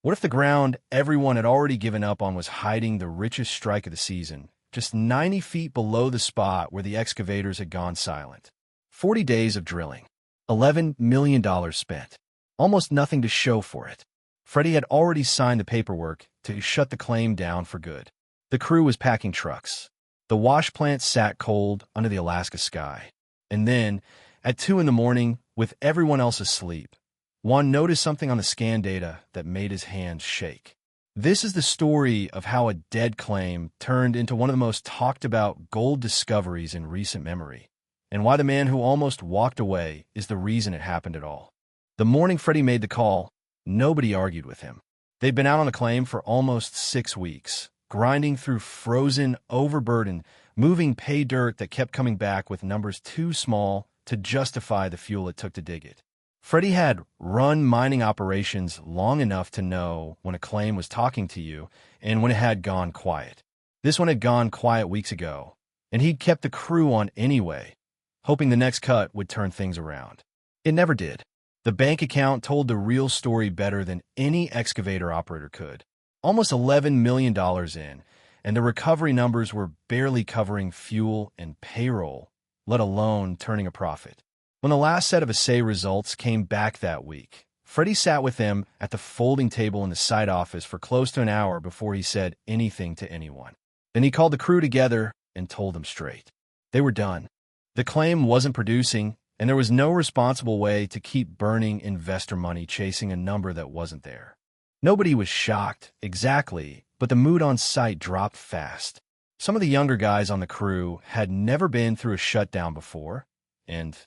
What if the ground everyone had already given up on was hiding the richest strike of the season, just 90 feet below the spot where the excavators had gone silent? 40 days of drilling, $11 million spent, almost nothing to show for it. Freddy had already signed the paperwork to shut the claim down for good. The crew was packing trucks. The wash plant sat cold under the Alaska sky. And then, at 2 in the morning, with everyone else asleep, Juan noticed something on the scan data that made his hands shake. This is the story of how a dead claim turned into one of the most talked about gold discoveries in recent memory, and why the man who almost walked away is the reason it happened at all. The morning Freddy made the call, nobody argued with him. They'd been out on the claim for almost 6 weeks, grinding through frozen, overburdened, moving pay dirt that kept coming back with numbers too small to justify the fuel it took to dig it. Freddy had run mining operations long enough to know when a claim was talking to you and when it had gone quiet. This one had gone quiet weeks ago, and he'd kept the crew on anyway, hoping the next cut would turn things around. It never did. The bank account told the real story better than any excavator operator could. Almost $11 million in, and the recovery numbers were barely covering fuel and payroll, let alone turning a profit. When the last set of assay results came back that week, Freddy sat with them at the folding table in the site office for close to an hour before he said anything to anyone. Then he called the crew together and told them straight. They were done. The claim wasn't producing, and there was no responsible way to keep burning investor money chasing a number that wasn't there. Nobody was shocked, exactly, but the mood on site dropped fast. Some of the younger guys on the crew had never been through a shutdown before, and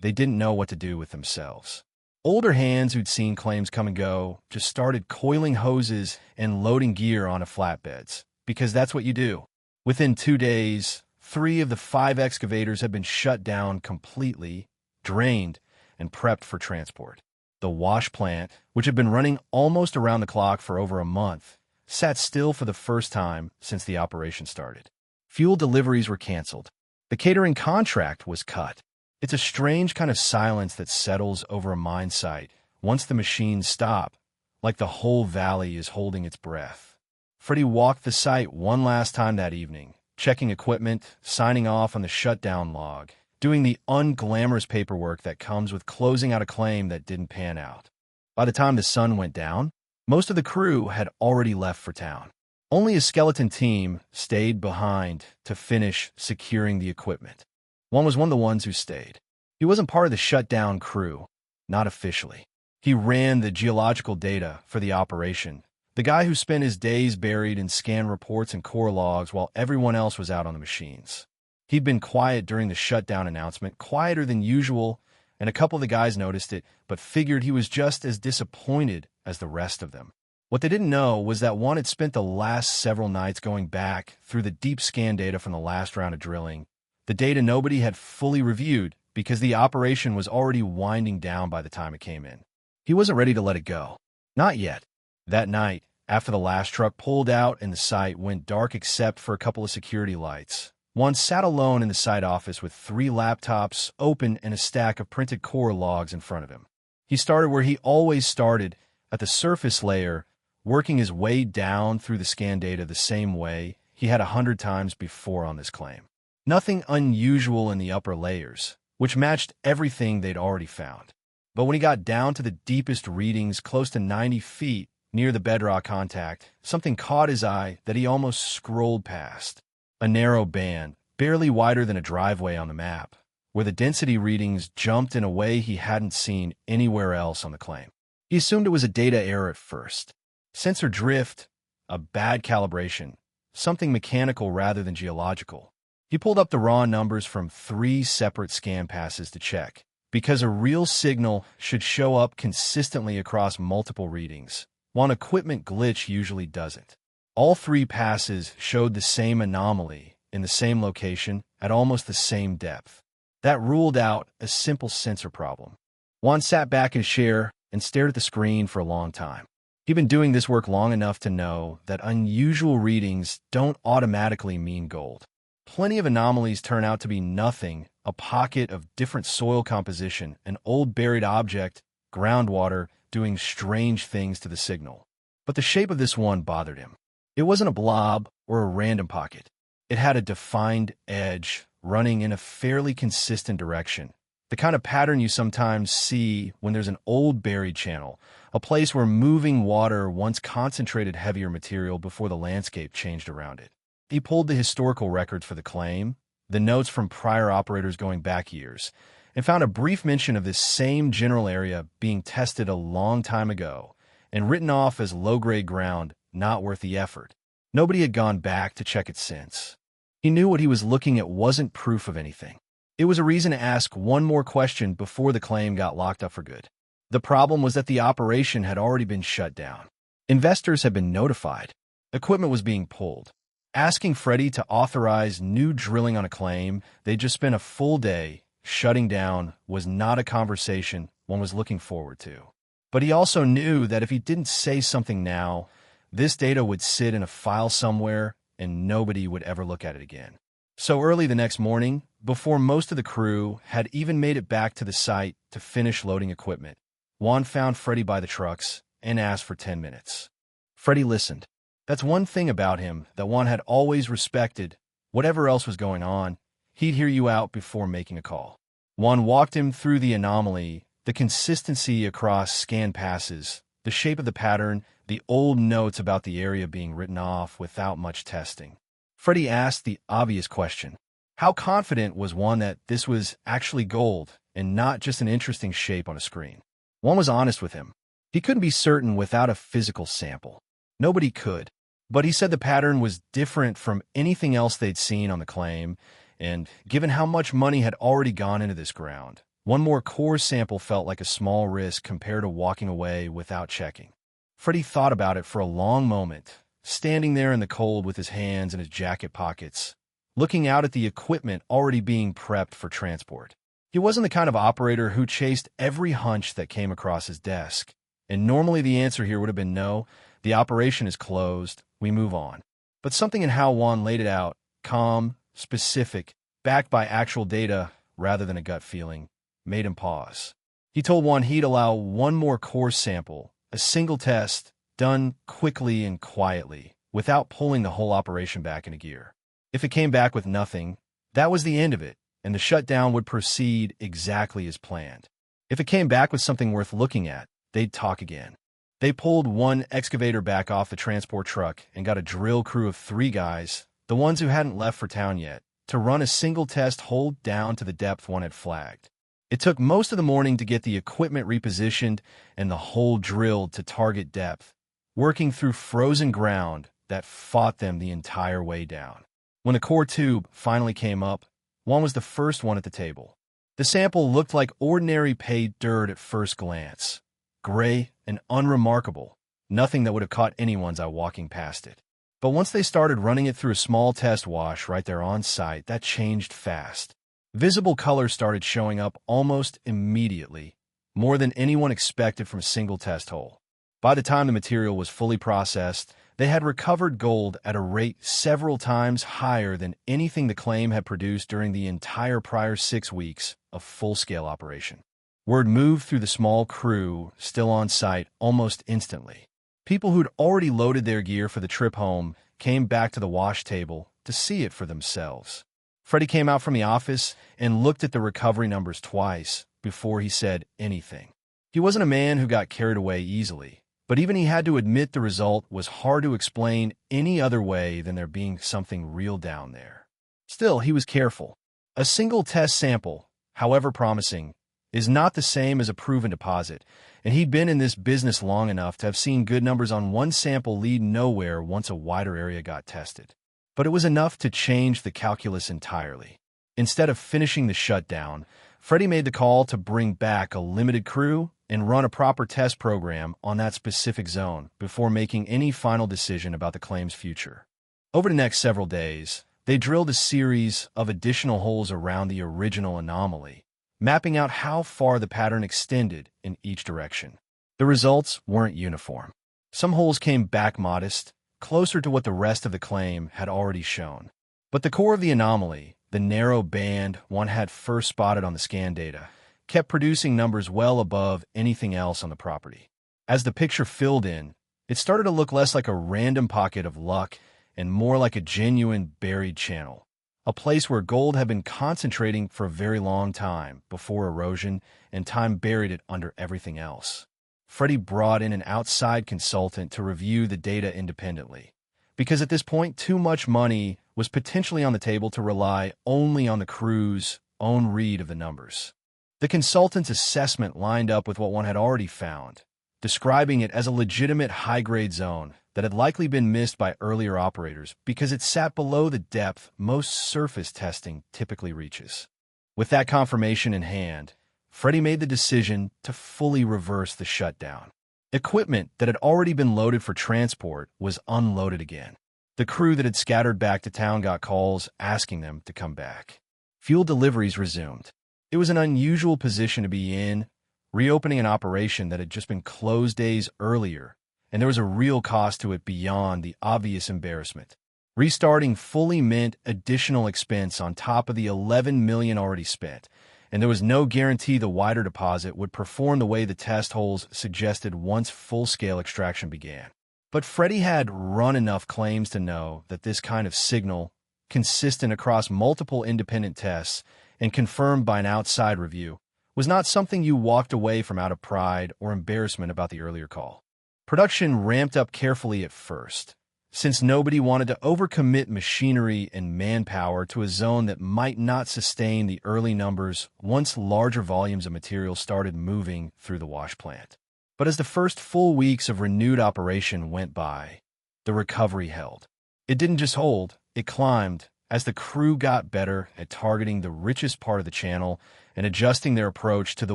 they didn't know what to do with themselves. Older hands who'd seen claims come and go just started coiling hoses and loading gear onto flatbeds, because that's what you do. Within 2 days, 3 of the 5 excavators had been shut down completely, drained, and prepped for transport. The wash plant, which had been running almost around the clock for over a month, sat still for the first time since the operation started. Fuel deliveries were canceled. The catering contract was cut. It's a strange kind of silence that settles over a mine site once the machines stop, like the whole valley is holding its breath. Freddy walked the site one last time that evening, checking equipment, signing off on the shutdown log, doing the unglamorous paperwork that comes with closing out a claim that didn't pan out. By the time the sun went down, most of the crew had already left for town. Only a skeleton team stayed behind to finish securing the equipment. Juan was one of the ones who stayed. He wasn't part of the shutdown crew, not officially. He ran the geological data for the operation, the guy who spent his days buried in scan reports and core logs while everyone else was out on the machines. He'd been quiet during the shutdown announcement, quieter than usual, and a couple of the guys noticed it, but figured he was just as disappointed as the rest of them. What they didn't know was that Juan had spent the last several nights going back through the deep scan data from the last round of drilling, the data nobody had fully reviewed because the operation was already winding down by the time it came in. He wasn't ready to let it go. Not yet. That night, after the last truck pulled out and the site went dark except for a couple of security lights, Juan sat alone in the site office with 3 laptops open and a stack of printed core logs in front of him. He started where he always started, at the surface layer, working his way down through the scan data the same way he had 100 times before on this claim. Nothing unusual in the upper layers, which matched everything they'd already found. But when he got down to the deepest readings, close to 90 feet, near the bedrock contact, something caught his eye that he almost scrolled past. A narrow band, barely wider than a driveway on the map, where the density readings jumped in a way he hadn't seen anywhere else on the claim. He assumed it was a data error at first. Sensor drift, a bad calibration, something mechanical rather than geological. He pulled up the raw numbers from 3 separate scan passes to check, because a real signal should show up consistently across multiple readings, while an equipment glitch usually doesn't. All 3 passes showed the same anomaly in the same location at almost the same depth. That ruled out a simple sensor problem. Juan sat back in his chair and stared at the screen for a long time. He'd been doing this work long enough to know that unusual readings don't automatically mean gold. Plenty of anomalies turn out to be nothing, a pocket of different soil composition, an old buried object, groundwater, doing strange things to the signal. But the shape of this one bothered him. It wasn't a blob or a random pocket. It had a defined edge running in a fairly consistent direction, the kind of pattern you sometimes see when there's an old buried channel, a place where moving water once concentrated heavier material before the landscape changed around it. He pulled the historical records for the claim, the notes from prior operators going back years, and found a brief mention of this same general area being tested a long time ago and written off as low-grade ground not worth the effort. Nobody had gone back to check it since. He knew what he was looking at wasn't proof of anything. It was a reason to ask one more question before the claim got locked up for good. The problem was that the operation had already been shut down. Investors had been notified. Equipment was being pulled. Asking Freddy to authorize new drilling on a claim they'd just spent a full day shutting down was not a conversation one was looking forward to. But he also knew that if he didn't say something now, this data would sit in a file somewhere and nobody would ever look at it again. So early the next morning, before most of the crew had even made it back to the site to finish loading equipment, Juan found Freddy by the trucks and asked for 10 minutes. Freddy listened. That's one thing about him that Juan had always respected. Whatever else was going on, he'd hear you out before making a call. Juan walked him through the anomaly, the consistency across scanned passes, the shape of the pattern, the old notes about the area being written off without much testing. Freddy asked the obvious question. How confident was Juan that this was actually gold and not just an interesting shape on a screen? Juan was honest with him. He couldn't be certain without a physical sample. Nobody could. But he said the pattern was different from anything else they'd seen on the claim, and given how much money had already gone into this ground, one more core sample felt like a small risk compared to walking away without checking. Freddy thought about it for a long moment, standing there in the cold with his hands in his jacket pockets, looking out at the equipment already being prepped for transport. He wasn't the kind of operator who chased every hunch that came across his desk, and normally the answer here would have been no, the operation is closed, we move on. But something in how Juan laid it out, calm, specific, backed by actual data rather than a gut feeling, made him pause. He told Juan he'd allow one more core sample, a single test, done quickly and quietly, without pulling the whole operation back into gear. If it came back with nothing, that was the end of it, and the shutdown would proceed exactly as planned. If it came back with something worth looking at, they'd talk again. They pulled one excavator back off the transport truck and got a drill crew of 3 guys, the ones who hadn't left for town yet, to run a single test hole down to the depth one had flagged. It took most of the morning to get the equipment repositioned and the hole drilled to target depth, working through frozen ground that fought them the entire way down. When the core tube finally came up, Juan was the first one at the table. The sample looked like ordinary paid dirt at first glance, gray and unremarkable, nothing that would have caught anyone's eye walking past it. But once they started running it through a small test wash right there on site, that changed fast. Visible color started showing up almost immediately, more than anyone expected from a single test hole. By the time the material was fully processed, they had recovered gold at a rate several times higher than anything the claim had produced during the entire prior 6 weeks of full-scale operation. Word moved through the small crew still on site almost instantly. People who'd already loaded their gear for the trip home came back to the wash table to see it for themselves. Freddy came out from the office and looked at the recovery numbers twice before he said anything. He wasn't a man who got carried away easily, but even he had to admit the result was hard to explain any other way than there being something real down there. Still, he was careful. A single test sample, however promising, is not the same as a proven deposit, and he'd been in this business long enough to have seen good numbers on one sample lead nowhere once a wider area got tested. But it was enough to change the calculus entirely. Instead of finishing the shutdown, Freddy made the call to bring back a limited crew and run a proper test program on that specific zone before making any final decision about the claim's future. Over the next several days, they drilled a series of additional holes around the original anomaly, mapping out how far the pattern extended in each direction. The results weren't uniform. Some holes came back modest, closer to what the rest of the claim had already shown. But the core of the anomaly, the narrow band one had first spotted on the scan data, kept producing numbers well above anything else on the property. As the picture filled in, It started to look less like a random pocket of luck and more like a genuine buried channel, a place where gold had been concentrating for a very long time before erosion and time buried it under everything else. Freddy brought in an outside consultant to review the data independently, because at this point, too much money was potentially on the table to rely only on the crew's own read of the numbers. The consultant's assessment lined up with what one had already found, describing it as a legitimate high-grade zone that had likely been missed by earlier operators because it sat below the depth most surface testing typically reaches. With that confirmation in hand, Freddy made the decision to fully reverse the shutdown. Equipment that had already been loaded for transport was unloaded again. The crew that had scattered back to town got calls asking them to come back. Fuel deliveries resumed. It was an unusual position to be in, reopening an operation that had just been closed days earlier, and there was a real cost to it beyond the obvious embarrassment. Restarting fully meant additional expense on top of the $11 million already spent, and there was no guarantee the wider deposit would perform the way the test holes suggested once full-scale extraction began. But Freddy had run enough claims to know that this kind of signal, consistent across multiple independent tests and confirmed by an outside review, was not something you walked away from out of pride or embarrassment about the earlier call. Production ramped up carefully at first, since nobody wanted to overcommit machinery and manpower to a zone that might not sustain the early numbers once larger volumes of material started moving through the wash plant. But as the first full weeks of renewed operation went by, the recovery held. It didn't just hold, it climbed as the crew got better at targeting the richest part of the channel and adjusting their approach to the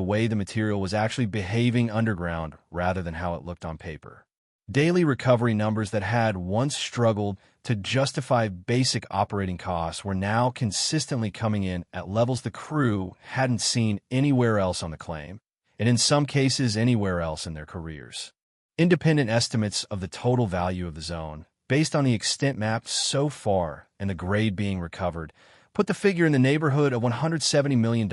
way the material was actually behaving underground rather than how it looked on paper. Daily recovery numbers that had once struggled to justify basic operating costs were now consistently coming in at levels the crew hadn't seen anywhere else on the claim, and in some cases anywhere else in their careers. Independent estimates of the total value of the zone, based on the extent mapped so far and the grade being recovered, put the figure in the neighborhood of $170 million,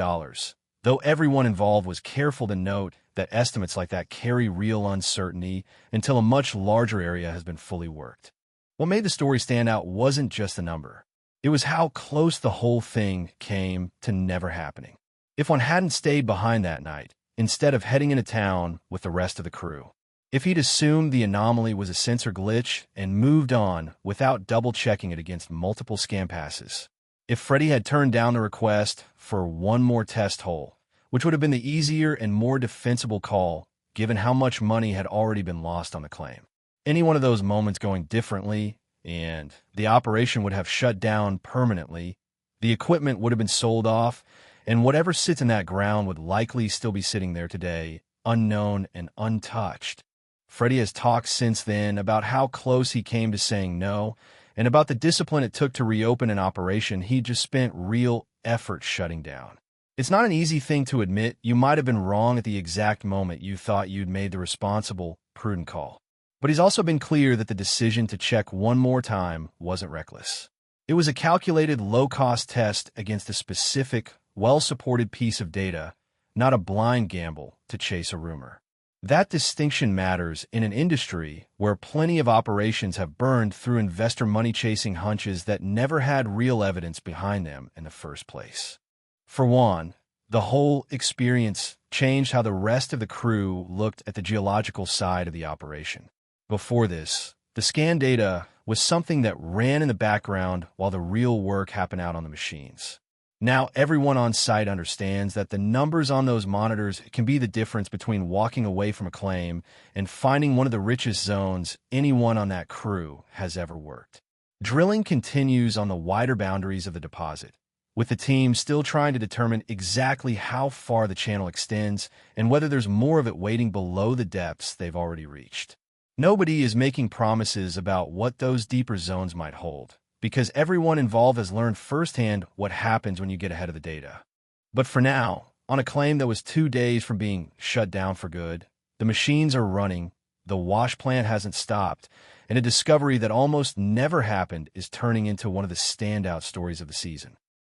though everyone involved was careful to note that estimates like that carry real uncertainty until a much larger area has been fully worked. What made the story stand out wasn't just the number. It was how close the whole thing came to never happening. If one hadn't stayed behind that night, instead of heading into town with the rest of the crew, if he'd assumed the anomaly was a sensor glitch and moved on without double-checking it against multiple scan passes, if Freddy had turned down the request for one more test hole, which would have been the easier and more defensible call given how much money had already been lost on the claim. Any one of those moments going differently, and the operation would have shut down permanently, the equipment would have been sold off, and whatever sits in that ground would likely still be sitting there today, unknown and untouched. Freddy has talked since then about how close he came to saying no, and about the discipline it took to reopen an operation he just spent real effort shutting down. It's not an easy thing to admit you might have been wrong at the exact moment you thought you'd made the responsible, prudent call. But he's also been clear that the decision to check one more time wasn't reckless. It was a calculated, low-cost test against a specific, well-supported piece of data, not a blind gamble to chase a rumor. That distinction matters in an industry where plenty of operations have burned through investor money-chasing hunches that never had real evidence behind them in the first place. For Juan, the whole experience changed how the rest of the crew looked at the geological side of the operation. Before this, the scan data was something that ran in the background while the real work happened out on the machines. Now everyone on site understands that the numbers on those monitors can be the difference between walking away from a claim and finding one of the richest zones anyone on that crew has ever worked. Drilling continues on the wider boundaries of the deposit, with the team still trying to determine exactly how far the channel extends and whether there's more of it waiting below the depths they've already reached. Nobody is making promises about what those deeper zones might hold, because everyone involved has learned firsthand what happens when you get ahead of the data. But for now, on a claim that was 2 days from being shut down for good, the machines are running, the wash plant hasn't stopped, and a discovery that almost never happened is turning into one of the standout stories of the season.